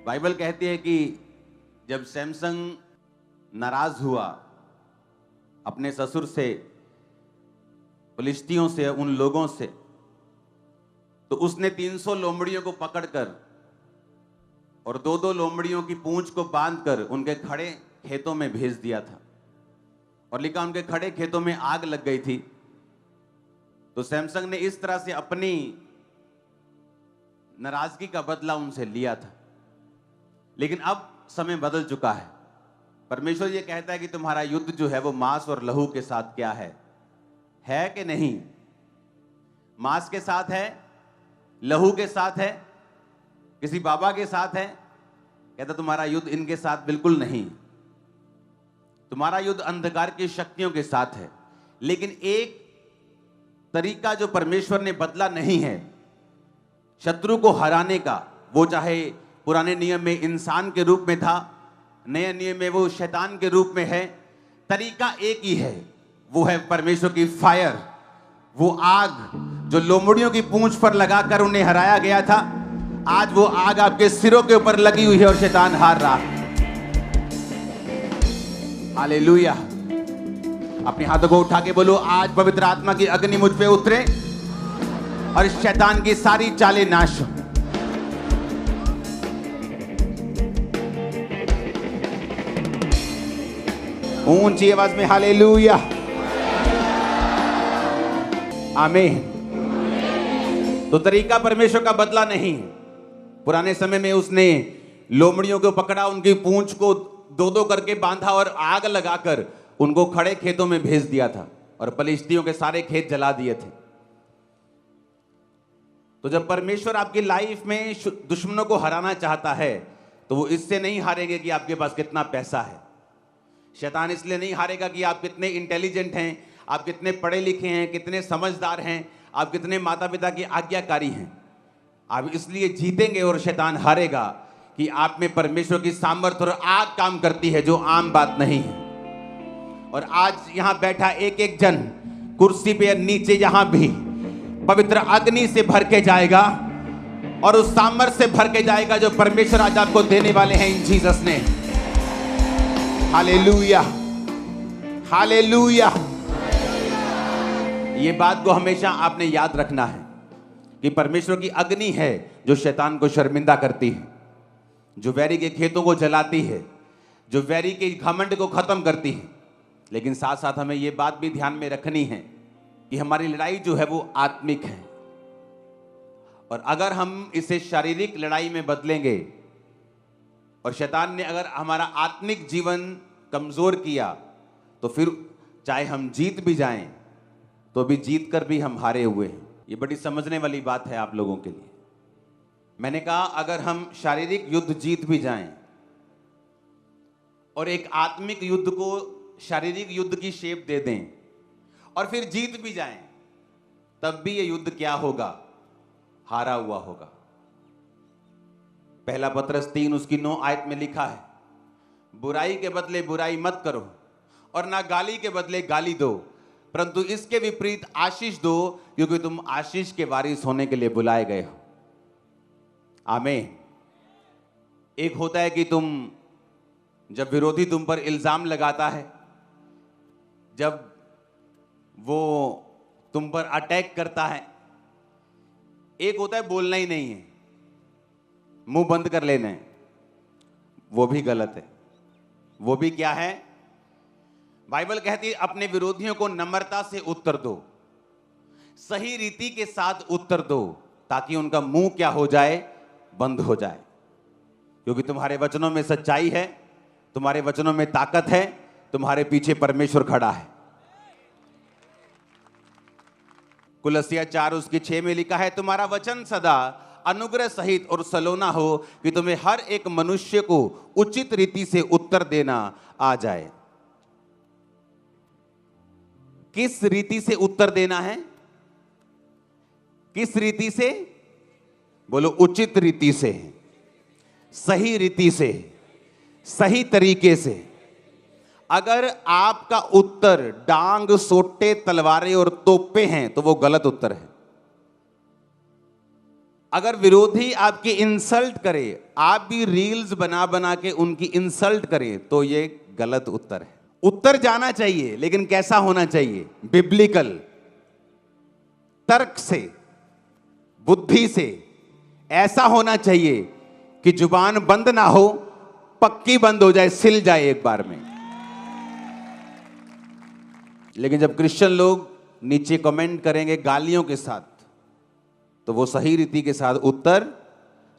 Bible कहती है कि जब सैमसन नाराज हुआ अपने ससुर से, फिलिस्तियों से, उन लोगों से, तो उसने 300 लोमड़ियों को पकड़कर और 2-2 लोमड़ियों की पूंछ को बांधकर उनके खड़े खेतों में भेज दिया था। और लिखा उनके खड़े खेतों में आग लग गई थी। तो सैमसन ने इस तरह से अपनी नाराजगी का बदला उनसे लिया था। लेकिन अब समय बदल चुका है। परमेश्वर ये कहता है कि तुम्हारा युद्ध जो है वो मांस और लहू के साथ क्या है कि नहीं? मांस के साथ है, लहू के साथ है, किसी बाबा के साथ है? कहता तुम्हारा युद्ध इनके साथ बिल्कुल नहीं। तुम्हारा युद्ध अंधकार की शक्तियों के साथ है। लेकिन एक तरीका जो परमेश्वर ने बदला नहीं है शत्रु को हराने का, वो चाहे पुराने नियम में इंसान के रूप में था, नए नियम में वो शैतान के रूप में है, तरीका एक ही है, वो है परमेश्वर की फायर, वो आग जो लोमड़ियों की पूंछ पर लगाकर उन्हें हराया गया था। आज वो आग आपके सिरों के ऊपर लगी हुई है और शैतान हार रहा है। हालेलुया। अपने हाथों को उठा के बोलो, आज पवित्र आत्मा की अग्नि मुझ पे उतरे और शैतान की सारी चालें नाश हो। ऊंची आवाज में हालेलुया, आमीन। तो तरीका परमेश्वर का बदला नहीं। पुराने समय में उसने लोमड़ियों को पकड़ा, उनकी पूंछ को 2-2 करके बांधा और आग लगाकर उनको खड़े खेतों में भेज दिया था और फिलिस्तियों के सारे खेत जला दिए थे। तो जब परमेश्वर आपकी लाइफ में दुश्मनों को हराना चाहता है तो वो इससे नहीं हारेंगे कि आपके पास कितना पैसा है। शैतान इसलिए नहीं हारेगा कि आप कितने इंटेलिजेंट हैं, आप कितने पढ़े लिखे हैं, कितने समझदार हैं, आप कितने माता पिता की आज्ञाकारी हैं। आप इसलिए जीतेंगे और शैतान हारेगा कि आप में परमेश्वर की सामर्थ्य और आग काम करती है, जो आम बात नहीं है। और आज यहां बैठा एक एक जन कुर्सी पे नीचे यहां भी पवित्र अग्नि से भर के जाएगा और उस सामर्थ्य से भर के जाएगा जो परमेश्वर आज आपको देने वाले हैं इन जीसस ने। Hallelujah, hallelujah. ये बात को हमेशा आपने याद रखना है कि परमेश्वर की अग्नि है जो शैतान को शर्मिंदा करती है, जो वैरी के खेतों को जलाती है, जो वैरी के घमंड को खत्म करती है। लेकिन साथ साथ हमें यह बात भी ध्यान में रखनी है कि हमारी लड़ाई जो है वो आत्मिक है। और अगर हम इसे शारीरिक लड़ाई में बदलेंगे और शैतान ने अगर हमारा आत्मिक जीवन कमजोर किया तो फिर चाहे हम जीत भी जाएं तो भी जीत कर भी हम हारे हुए हैं। ये बड़ी समझने वाली बात है आप लोगों के लिए। मैंने कहा अगर हम शारीरिक युद्ध जीत भी जाएं और एक आत्मिक युद्ध को शारीरिक युद्ध की शेप दे दें और फिर जीत भी जाएं, तब भी ये युद्ध क्या होगा? हारा हुआ होगा। पहला पत्रस 3 उसकी 9 आयत में लिखा है, बुराई के बदले बुराई मत करो और ना गाली के बदले गाली दो, परंतु इसके विपरीत आशीष दो, क्योंकि तुम आशीष के वारिस होने के लिए बुलाए गए हो। आमीन। एक होता है कि तुम जब विरोधी तुम पर इल्जाम लगाता है, जब वो तुम पर अटैक करता है। एक होता है बोलना ही नहीं है, मुंह बंद कर लेना है, वो भी गलत है। वो भी क्या है? बाइबल कहती है अपने विरोधियों को नम्रता से उत्तर दो, सही रीति के साथ उत्तर दो, ताकि उनका मुंह क्या हो जाए? बंद हो जाए। क्योंकि तुम्हारे वचनों में सच्चाई है, तुम्हारे वचनों में ताकत है, तुम्हारे पीछे परमेश्वर खड़ा है। कुलसिया 4 उसकी 6 में लिखा है, तुम्हारा वचन सदा अनुग्रह सहित और सलोना हो कि तुम्हें हर एक मनुष्य को उचित रीति से उत्तर देना आ जाए। किस रीति से उत्तर देना है? किस रीति से? बोलो, उचित रीति से, सही रीति से, सही तरीके से। अगर आपका उत्तर डांग, सोटे, तलवारें और तोपे हैं तो वो गलत उत्तर है। अगर विरोधी आपकी इंसल्ट करे, आप भी रील्स बना बना के उनकी इंसल्ट करें, तो ये गलत उत्तर है। उत्तर जाना चाहिए, लेकिन कैसा होना चाहिए? बिब्लिकल, तर्क से, बुद्धि से। ऐसा होना चाहिए कि जुबान बंद ना हो, पक्की बंद हो जाए, सिल जाए एक बार में। लेकिन जब क्रिश्चियन लोग नीचे कमेंट करेंगे गालियों के साथ, तो वो सही रीति के साथ उत्तर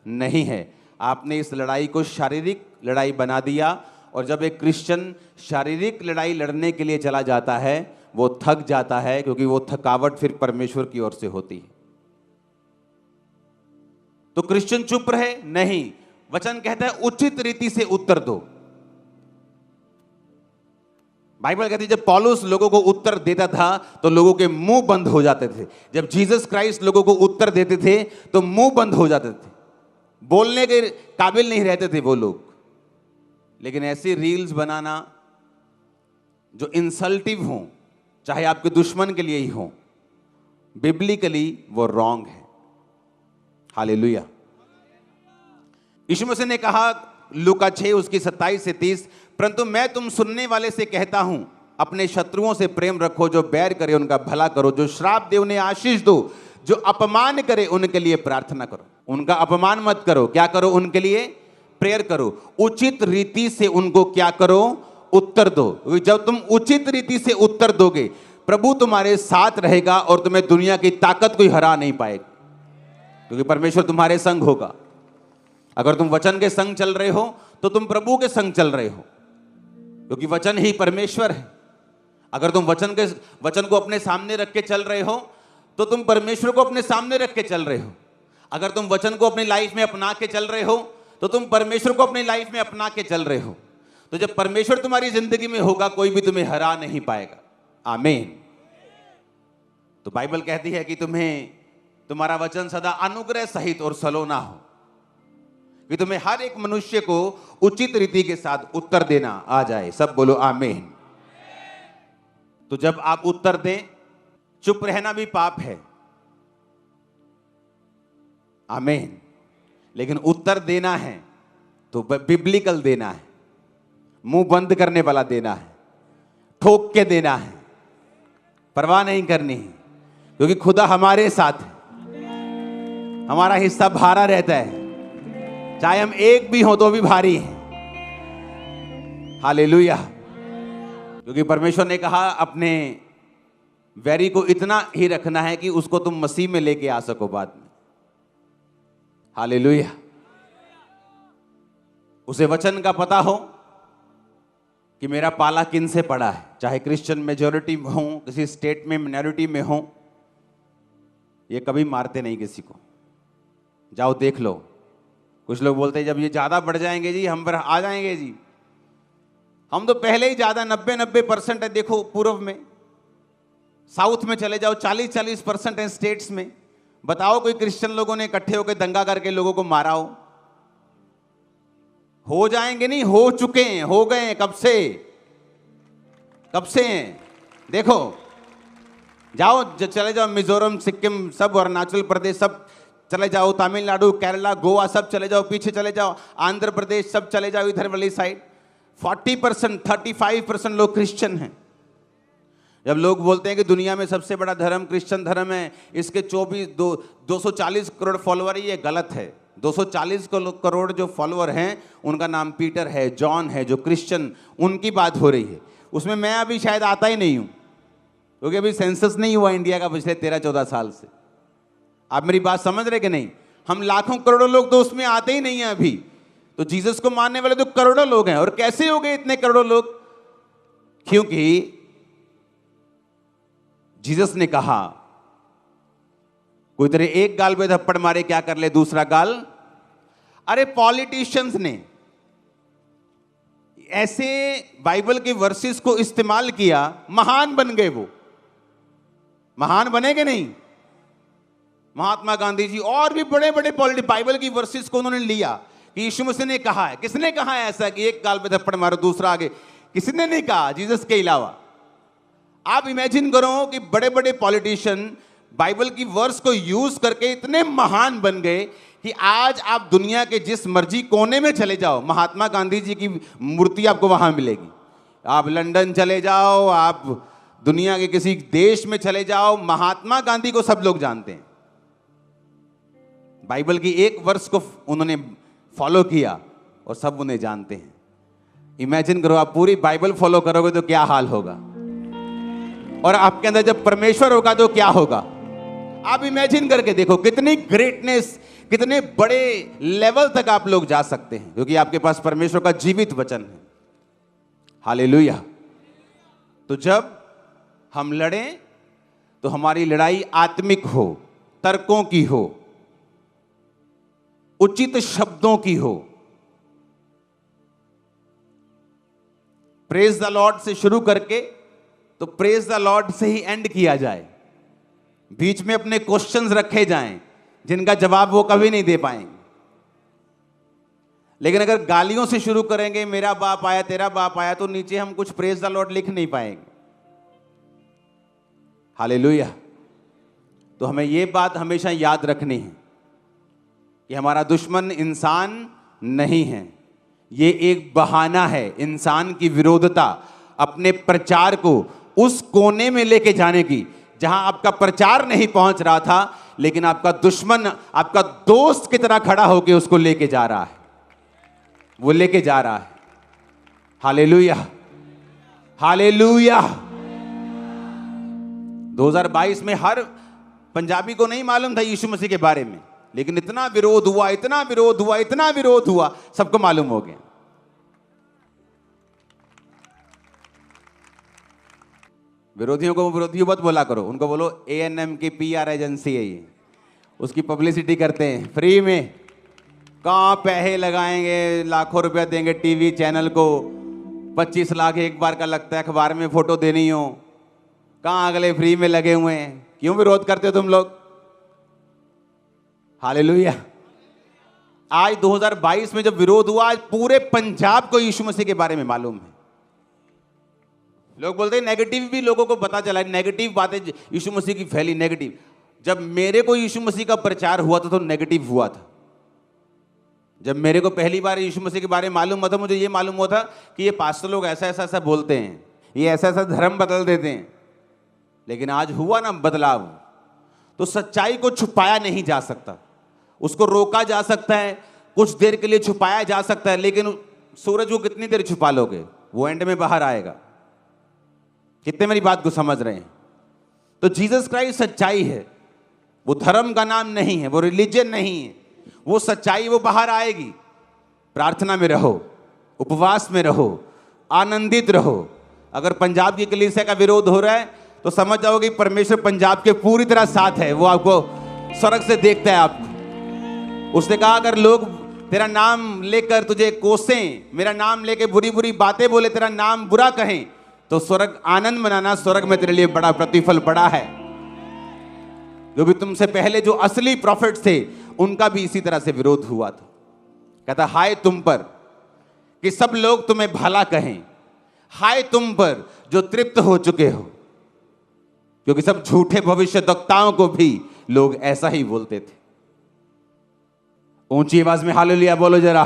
नहीं है। आपने इस लड़ाई को शारीरिक लड़ाई बना दिया, और जब एक क्रिश्चियन शारीरिक लड़ाई लड़ने के लिए चला जाता है, वो थक जाता है, क्योंकि वो थकावट फिर परमेश्वर की ओर से होती है। तो क्रिश्चियन चुप रहे? नहीं, वचन कहता है उचित रीति से उत्तर दो। बाइबल कहती है जब पौलुस लोगों को उत्तर देता था तो लोगों के मुंह बंद हो जाते थे। जब जीसस क्राइस्ट लोगों को उत्तर देते थे तो मुंह बंद हो जाते थे, बोलने के काबिल नहीं रहते थे वो लोग। लेकिन ऐसी रील्स बनाना जो इंसल्टिव हो, चाहे आपके दुश्मन के लिए ही हो, बिब्लिकली वो रॉन्ग है। हालेलुया। यीशु मसीह ने कहा लूका 6 उसकी 27 से 30, परंतु मैं तुम सुनने वाले से कहता हूं, अपने शत्रुओं से प्रेम रखो, जो बैर करे उनका भला करो, जो श्राप दे उन्हें आशीष दो, जो अपमान करे उनके लिए प्रार्थना करो। उनका अपमान मत करो, क्या करो? उनके लिए प्रेयर करो। उचित रीति से उनको क्या करो? उत्तर दो। जब तुम उचित रीति से उत्तर दोगे, प्रभु तुम्हारे साथ रहेगा और तुम्हें दुनिया की ताकत कोई हरा नहीं पाएगी, क्योंकि परमेश्वर तुम्हारे संग होगा। अगर तुम वचन के संग चल रहे हो तो तुम प्रभु के संग चल रहे हो, क्योंकि वचन ही परमेश्वर है। अगर तुम वचन को अपने सामने रख के चल रहे हो तो तुम परमेश्वर को अपने सामने रख के चल रहे हो। अगर तुम वचन को अपनी लाइफ में अपना के चल रहे हो तो तुम परमेश्वर को अपनी लाइफ में अपना के चल रहे हो। तो जब परमेश्वर तुम्हारी जिंदगी में होगा, कोई भी तुम्हें हरा नहीं पाएगा। आमीन। तो बाइबल कहती है कि तुम्हारा वचन सदा अनुग्रह सहित और सलोना हो, कि तुम्हें हर एक मनुष्य को उचित रीति के साथ उत्तर देना आ जाए। सब बोलो आमीन। तो जब आप उत्तर दें, चुप रहना भी पाप है। आमीन। लेकिन उत्तर देना है तो बिब्लिकल देना है, मुंह बंद करने वाला देना है, ठोक के देना है, परवाह नहीं करनी है, क्योंकि खुदा हमारे साथ है। हमारा हिस्सा भारा रहता है, चाहे हम एक भी हो तो भी भारी है। हालेलुया। क्योंकि परमेश्वर ने कहा अपने वैरी को इतना ही रखना है कि उसको तुम मसीह में लेके आ सको बाद में। हालेलुया। उसे वचन का पता हो कि मेरा पाला किन से पड़ा है, चाहे क्रिश्चियन मेजॉरिटी में हो, किसी स्टेट में मिनॉरिटी में हो, ये कभी मारते नहीं किसी को। जाओ देख लो। कुछ लोग बोलते हैं जब ये ज्यादा बढ़ जाएंगे जी हम पर आ जाएंगे जी। हम तो पहले ही ज्यादा 90% है। देखो पूर्व में, साउथ में चले जाओ 40% है स्टेट्स में। बताओ कोई क्रिश्चियन लोगों ने इकट्ठे होकर दंगा करके लोगों को मारा हो जाएंगे नहीं, हो चुके हैं, हो गए हैं, कब से हैं। देखो जाओ, चले जाओ मिजोरम, सिक्किम, सब अरुणाचल प्रदेश, सब चले जाओ, तमिलनाडु, केरला, गोवा, सब चले जाओ, पीछे चले जाओ, आंध्र प्रदेश, सब चले जाओ इधर वाली साइड। 40% 35% लोग क्रिश्चियन हैं। जब लोग बोलते हैं कि दुनिया में सबसे बड़ा धर्म क्रिश्चियन धर्म है, इसके 240 करोड़ फॉलोअर, ये गलत है। 240 करोड़ जो फॉलोअर हैं उनका नाम पीटर है, जॉन है, जो क्रिश्चियन, उनकी बात हो रही है। उसमें मैं अभी शायद आता ही नहीं हूं, क्योंकि अभी सेंसस नहीं हुआ इंडिया का पिछले 13-14 साल से। आप मेरी बात समझ रहे कि नहीं? हम लाखों करोड़ों लोग तो उसमें आते ही नहीं हैं अभी। तो जीसस को मानने वाले तो करोड़ों लोग हैं। और कैसे हो गए इतने करोड़ों लोग? क्योंकि जीसस ने कहा कोई तेरे एक गाल पे थप्पड़ मारे, क्या कर ले दूसरा गाल। अरे पॉलिटिशियंस ने ऐसे बाइबल के वर्सेस को इस्तेमाल किया, महान बन गए। वो महान बने कि नहीं? महात्मा गांधी जी और भी बड़े बड़े बाइबल की वर्सेस को उन्होंने लिया कि यीशु मसीह ने कहा है। किसने कहा है ऐसा कि एक गाल पे थप्पड़ मारो दूसरा आगे? किसी ने नहीं कहा जीसस के अलावा। आप इमेजिन करो कि बड़े बड़े पॉलिटिशियन बाइबल की वर्स को यूज करके इतने महान बन गए कि आज आप दुनिया के जिस मर्जी कोने में चले जाओ, महात्मा गांधी जी की मूर्ति आपको वहां मिलेगी। आप लंदन चले जाओ, आप दुनिया के किसी देश में चले जाओ, महात्मा गांधी को सब लोग जानते हैं। बाइबल की एक वर्स को उन्होंने फॉलो किया और सब उन्हें जानते हैं। इमेजिन करो, आप पूरी बाइबल फॉलो करोगे तो क्या हाल होगा, और आपके अंदर जब परमेश्वर होगा तो क्या होगा। आप इमेजिन करके देखो कितनी ग्रेटनेस, कितने बड़े लेवल तक आप लोग जा सकते हैं, क्योंकि आपके पास परमेश्वर का जीवित वचन है। हालेलुया। तो जब हम लड़ें तो हमारी लड़ाई आत्मिक हो, तर्कों की हो, उचित शब्दों की हो। प्रेज द लॉर्ड से शुरू करके तो प्रेज द लॉर्ड से ही एंड किया जाए। बीच में अपने क्वेश्चंस रखे जाएं जिनका जवाब वो कभी नहीं दे पाएंगे। लेकिन अगर गालियों से शुरू करेंगे, मेरा बाप आया, तेरा बाप आया, तो नीचे हम कुछ प्रेज द लॉर्ड लिख नहीं पाएंगे। हालेलुया। तो हमें यह बात हमेशा याद रखनी है कि हमारा दुश्मन इंसान नहीं है, ये एक बहाना है इंसान की विरोधता अपने प्रचार को उस कोने में लेके जाने की जहां आपका प्रचार नहीं पहुंच रहा था, लेकिन आपका दुश्मन आपका दोस्त की तरह खड़ा होकर उसको लेके जा रहा है, वो लेके जा रहा है। Hallelujah, hallelujah. 2022 में हर पंजाबी को नहीं मालूम था यीशु मसीह के बारे में, लेकिन इतना विरोध हुआ, इतना विरोध हुआ, इतना विरोध हुआ, सबको मालूम हो गया। विरोधियों को विरोधियों मत बोला करो, उनको बोलो ANM की PR एजेंसी है ये, उसकी पब्लिसिटी करते हैं फ्री में। कहाँ पैसे लगाएंगे, लाखों रुपया देंगे टीवी चैनल को, 25 लाख एक बार का लगता है, अखबार में फोटो देनी हो, कहाँ अगले फ्री में लगे हुए हैं। क्यों विरोध करते हो तुम लोग? हालेलुया। आज 2022 में जब विरोध हुआ, आज पूरे पंजाब को यीशु मसीह के बारे में मालूम है। लोग बोलते हैं नेगेटिव भी लोगों को पता चला, नेगेटिव बातें यीशु मसीह की फैली, नेगेटिव। जब मेरे को यीशु मसीह का प्रचार हुआ था तो नेगेटिव हुआ था। जब मेरे को पहली बार यीशु मसीह के बारे में मालूम हुआ था, मुझे ये मालूम हुआ था कि ये पास्टर लोग ऐसा ऐसा ऐसा बोलते हैं, ये ऐसा ऐसा धर्म बदल देते हैं। लेकिन आज हुआ ना बदलाव, तो सच्चाई को छुपाया नहीं जा सकता, उसको रोका जा सकता है, कुछ देर के लिए छुपाया जा सकता है, लेकिन सूरज को कितनी देर छुपा लोगे, वो एंड में बाहर आएगा। कितने मेरी बात को समझ रहे हैं? तो जीसस क्राइस्ट सच्चाई है, वो धर्म का नाम नहीं है, वो रिलीजन नहीं है, वो सच्चाई, वो बाहर आएगी। प्रार्थना में रहो, उपवास में रहो, आनंदित रहो। अगर पंजाब की कलीसिया का विरोध हो रहा है तो समझ जाओगे परमेश्वर पंजाब के पूरी तरह साथ है, वो आपको स्वर्ग से देखता है आपको। उसने कहा अगर लोग तेरा नाम लेकर तुझे कोसें, मेरा नाम लेके बुरी बुरी बातें बोले, तेरा नाम बुरा कहें, तो स्वर्ग आनंद मनाना, स्वर्ग में तेरे लिए बड़ा प्रतिफल बड़ा है। जो भी तुमसे पहले जो असली प्रॉफिट थे उनका भी इसी तरह से विरोध हुआ था। कहता हाय तुम पर कि सब लोग तुम्हें भला कहें, हाय तुम पर जो तृप्त हो चुके हो, क्योंकि सब झूठे भविष्यद्वक्ताओं को भी लोग ऐसा ही बोलते थे। ऊंची आवाज में हालेलुया बोलो जरा।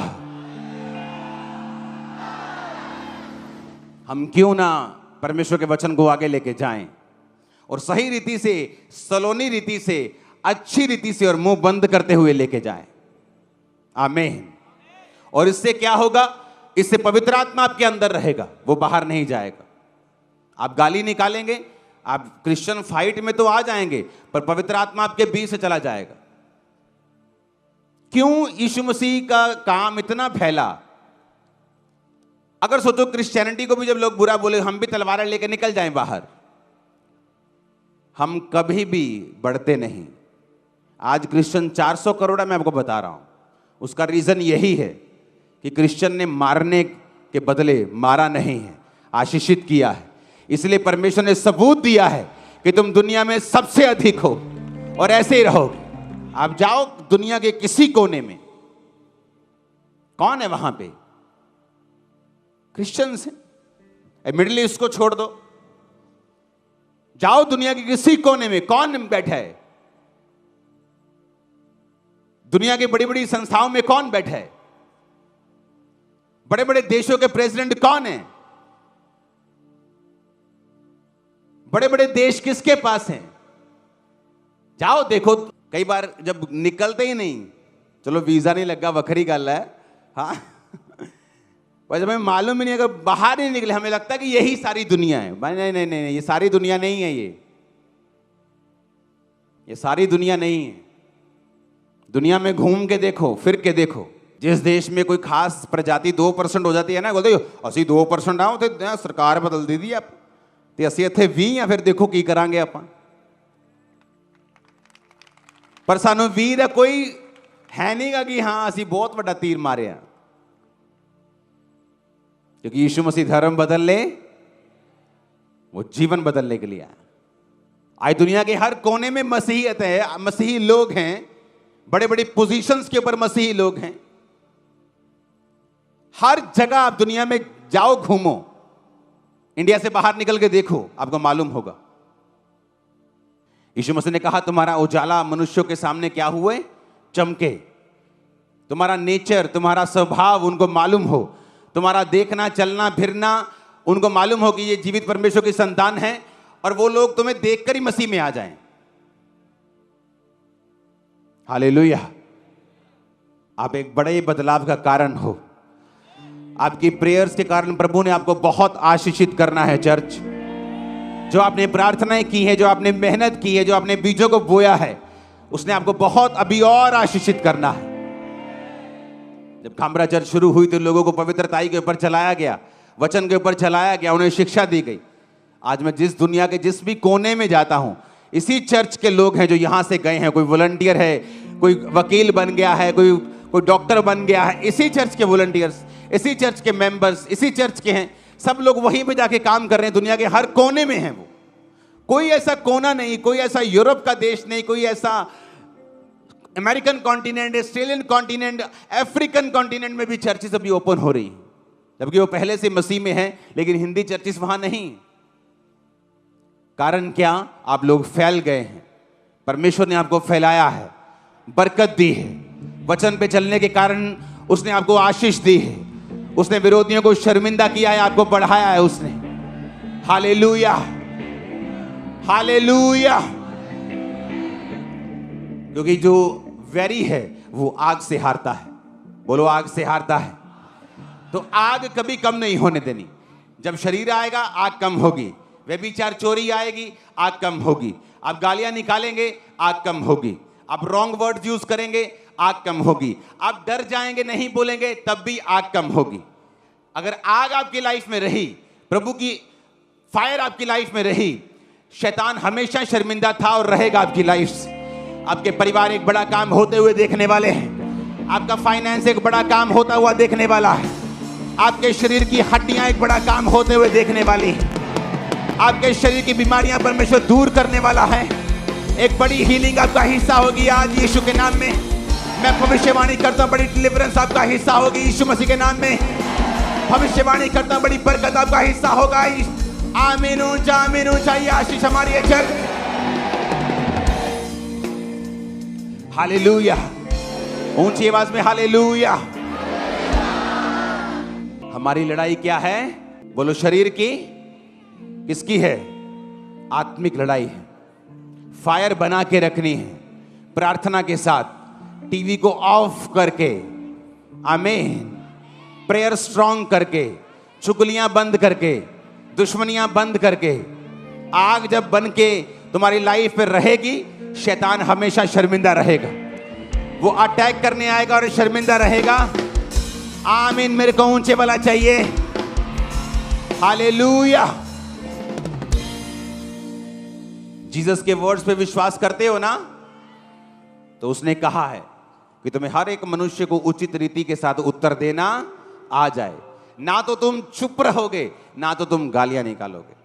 हम क्यों ना परमेश्वर के वचन को आगे लेके जाएं और सही रीति से, सलोनी रीति से, अच्छी रीति से और मुंह बंद करते हुए लेके जाएं। आमीन। और इससे क्या होगा? इससे पवित्र आत्मा आपके अंदर रहेगा, वो बाहर नहीं जाएगा। आप गाली निकालेंगे, आप क्रिश्चियन फाइट में तो आ जाएंगे, पर पवित्र आत्मा आपके बीच से चला जाएगा। क्यों यीशु मसीह का काम इतना फैला? अगर सोचो क्रिश्चियनिटी को भी जब लोग बुरा बोले, हम भी तलवारें लेकर निकल जाएं बाहर, हम कभी भी बढ़ते नहीं। आज क्रिश्चियन 400 करोड़ है, मैं आपको बता रहा हूं। उसका रीजन यही है कि क्रिश्चियन ने मारने के बदले मारा नहीं है, आशीषित किया है। इसलिए परमेश्वर ने सबूत दिया है कि तुम दुनिया में सबसे अधिक हो और ऐसे ही रहोगे। आप जाओ दुनिया के किसी कोने में, कौन है वहां पे? क्रिश्चियंस हैं। मिडिल ईस्ट को छोड़ दो, जाओ दुनिया के किसी कोने में, कौन बैठा है? दुनिया की बड़ी बड़ी संस्थाओं में कौन बैठा है? बड़े बड़े देशों के प्रेसिडेंट कौन है? बड़े बड़े देश किसके पास हैं? जाओ देखो। कई बार जब निकलते ही नहीं, चलो वीजा नहीं लगा वखरी गल है, हाँ, पर जब हमें मालूम ही नहीं, अगर बाहर नहीं निकले हमें लगता है कि यही सारी दुनिया है। नहीं नहीं नहीं नहीं, ये सारी दुनिया नहीं है। ये सारी दुनिया नहीं है। दुनिया में घूम के देखो, फिर के देखो। जिस देश में कोई खास प्रजाति 2% हो जाती है ना, बोलते असि 2% आओ तो सरकार बदल दी दी आप, तो असि इत्थे 20 या फिर देखो की करांगे आपां। पर सानू 20 दा कोई है नहीं गा कि हाँ असी बहुत बड़ा तीर मारे हैं, क्योंकि यीशु मसीह धर्म बदल ले, वो जीवन बदलने के लिए आया। आज दुनिया के हर कोने में मसीहियत है, मसीही लोग हैं, बड़े बड़े पोजीशंस के ऊपर मसीही लोग हैं। हर जगह आप दुनिया में जाओ, घूमो, इंडिया से बाहर निकल के देखो, आपको मालूम होगा। यीशु मसीह ने कहा तुम्हारा उजाला मनुष्यों के सामने क्या हुए? चमके। तुम्हारा नेचर, तुम्हारा स्वभाव उनको मालूम हो, तुम्हारा देखना चलना फिरना उनको मालूम हो कि ये जीवित परमेश्वर की संतान है, और वो लोग तुम्हें देखकर ही मसीह में आ जाएं। हालेलुया। आप एक बड़े बदलाव का कारण हो। आपकी प्रेयर्स के कारण प्रभु ने आपको बहुत आशीषित करना है। चर्च, जो आपने प्रार्थनाएं की है, जो आपने मेहनत की है, जो आपने बीजों को बोया है, उसने आपको बहुत अभी और आशीषित करना है। जब खामरा चर्च शुरू हुई तो लोगों को पवित्रताई के ऊपर चलाया गया, वचन के ऊपर चलाया गया, उन्हें शिक्षा दी गई। आज मैं जिस दुनिया के जिस भी कोने में जाता हूं, इसी चर्च के लोग हैं जो यहां से गए हैं। कोई वॉलंटियर है, कोई वकील बन गया है, कोई डॉक्टर बन गया है, इसी चर्च के वॉलंटियर्स, इसी चर्च के मेंबर्स, इसी चर्च के हैं। सब लोग वहीं पे जाके काम कर रहे हैं। दुनिया के हर कोने में हैं वो। कोई ऐसा कोना नहीं, कोई ऐसा यूरोप का देश नहीं, कोई ऐसा American continent, Australian continent, African continent में भी चर्चेस अभी ओपन हो रही हैं, जबकि वो पहले से मसीह में हैं, लेकिन हिंदी चर्चेस वहां नहीं। कारण क्या? आप लोग फैल गए हैं। परमेश्वर ने आपको फैलाया है, बरकत दी है। वचन पे चलने के कारण उसने आपको आशीष दी है। उसने विरोधियों को शर्मिंदा किया है, आपको बढ़ाया है उसने। Hallelujah, hallelujah. क्योंकि जो वैरी है वो आग से हारता है। बोलो, आग से हारता है। तो आग कभी कम नहीं होने देनी। जब शरीर आएगा आग कम होगी, व्यभिचार चोरी आएगी आग कम होगी, आप गालियां निकालेंगे आग कम होगी, आप रॉन्ग वर्ड्स यूज करेंगे आग कम होगी, आप डर जाएंगे नहीं बोलेंगे तब भी आग कम होगी। अगर आग आपकी लाइफ में रही, प्रभु की फायर आपकी लाइफ में रही, शैतान हमेशा शर्मिंदा था और रहेगा आपकी लाइफ से। आपके परिवार एक बड़ा काम होते हुए देखने वाले हैं। आपका फाइनेंस एक बड़ा काम होता हुआ देखने वाला है। आपके शरीर की हड्डियां एक बड़ा काम होते हुए देखने वाली है। आपके शरीर की बीमारियां परमेश्वर दूर करने वाला है। एक बड़ी हीलिंग आपका हिस्सा होगी आज यीशु के नाम में। मैं भविष्यवाणी करता हूं, बड़ी डिलीवरेंस आपका हिस्सा होगी यीशु मसीह के नाम में। भविष्यवाणी करता हूं, बड़ी बरकत आपका हिस्सा होगा। आमीन ऊंचा, आमीन ऊंचा। ये आशीष हमारी है चर्च। हालेलुया, ऊंची आवाज में हालेलुया। हमारी लड़ाई क्या है? बोलो, शरीर की, किसकी है? आत्मिक लड़ाई है। फायर बना के रखनी है प्रार्थना के साथ, टीवी को ऑफ करके, आमीन, प्रेयर स्ट्रांग करके, चुगलियां बंद करके, दुश्मनियां बंद करके। आग जब बन के तुम्हारी लाइफ पे रहेगी, शैतान हमेशा शर्मिंदा रहेगा। वो अटैक करने आएगा और शर्मिंदा रहेगा। आमीन। मेरे को ऊंचे वाला चाहिए। हालेलुया। जीसस के वर्ड्स पे विश्वास करते हो ना? तो उसने कहा है कि तुम्हें हर एक मनुष्य को उचित रीति के साथ उत्तर देना आ जाए। ना तो तुम चुप रहोगे, ना तो तुम गालियां निकालोगे,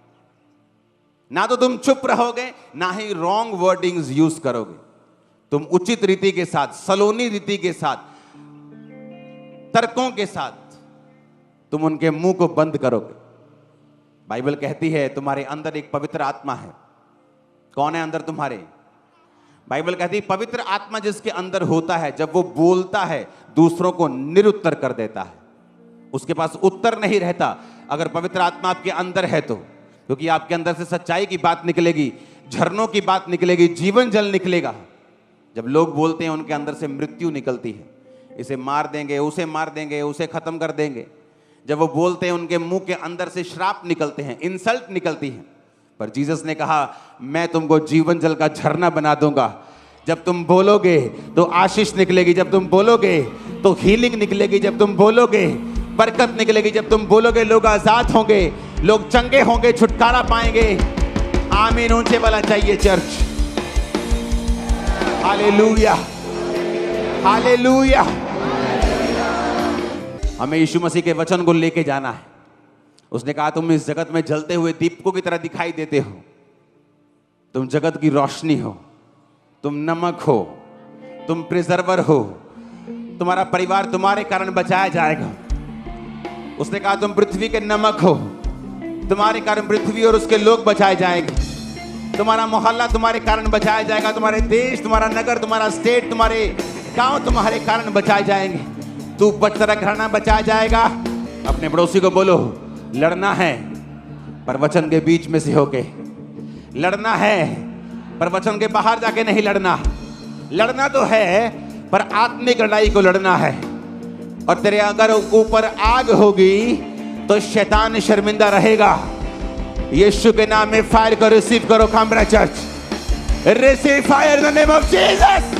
ना तो तुम चुप रहोगे, ना ही रॉन्ग वर्डिंग्स यूज करोगे। तुम उचित रीति के साथ, सलोनी रीति के साथ, तर्कों के साथ तुम उनके मुंह को बंद करोगे। बाइबल कहती है तुम्हारे अंदर एक पवित्र आत्मा है, कौन है अंदर तुम्हारे? बाइबल कहती है पवित्र आत्मा जिसके अंदर होता है, जब वो बोलता है दूसरों को निरुत्तर कर देता है, उसके पास उत्तर नहीं रहता। अगर पवित्र आत्मा आपके अंदर है तो, क्योंकि आपके अंदर से सच्चाई की बात निकलेगी, झरनों की बात निकलेगी, जीवन जल निकलेगा। जब लोग बोलते हैं उनके अंदर से मृत्यु निकलती है, इसे मार देंगे, उसे मार देंगे, उसे खत्म कर देंगे। जब वो बोलते हैं उनके मुंह के अंदर से श्राप निकलते हैं, इंसल्ट निकलती है। पर जीसस ने कहा मैं तुमको जीवन जल का झरना बना दूंगा। जब तुम बोलोगे तो आशीष निकलेगी, जब तुम बोलोगे तो हीलिंग निकलेगी, जब तुम बोलोगे बरकत निकलेगी, जब तुम बोलोगे लोग आजाद होंगे, लोग चंगे होंगे, छुटकारा पाएंगे। आमीन ऊंचे वाला चाहिए चर्च। Hallelujah, hallelujah. हमें यीशु मसीह के वचन को लेके जाना है। उसने कहा तुम इस जगत में जलते हुए दीपकों की तरह दिखाई देते हो, तुम जगत की रोशनी हो, तुम नमक हो, तुम प्रिजर्वर हो, तुम्हारा परिवार तुम्हारे कारण बचाया जाएगा। उसने कहा तुम पृथ्वी के नमक हो, तुम्हारे कारण पृथ्वी और उसके लोग बचाए जाएंगे। तुम्हारा मोहल्ला तुम्हारे कारण बचाया जाएगा, तुम्हारे देश, तुम्हारा नगर, तुम्हारा स्टेट, तुम्हारे गांव तुम्हारे कारण बचाए जाएंगे। तू बचता घराना बचाया जाएगा। अपने पड़ोसी को बोलो लड़ना है पर वचन के बीच में से होके लड़ना है, पर वचन के बाहर जाके नहीं लड़ना। लड़ना तो है पर आत्मिक लड़ाई को लड़ना है। और तेरे अगर ऊपर आग होगी तो शैतान शर्मिंदा रहेगा। यीशु के नाम में फायर को रिसीव करो। Kamra church, receive fire in the name of Jesus.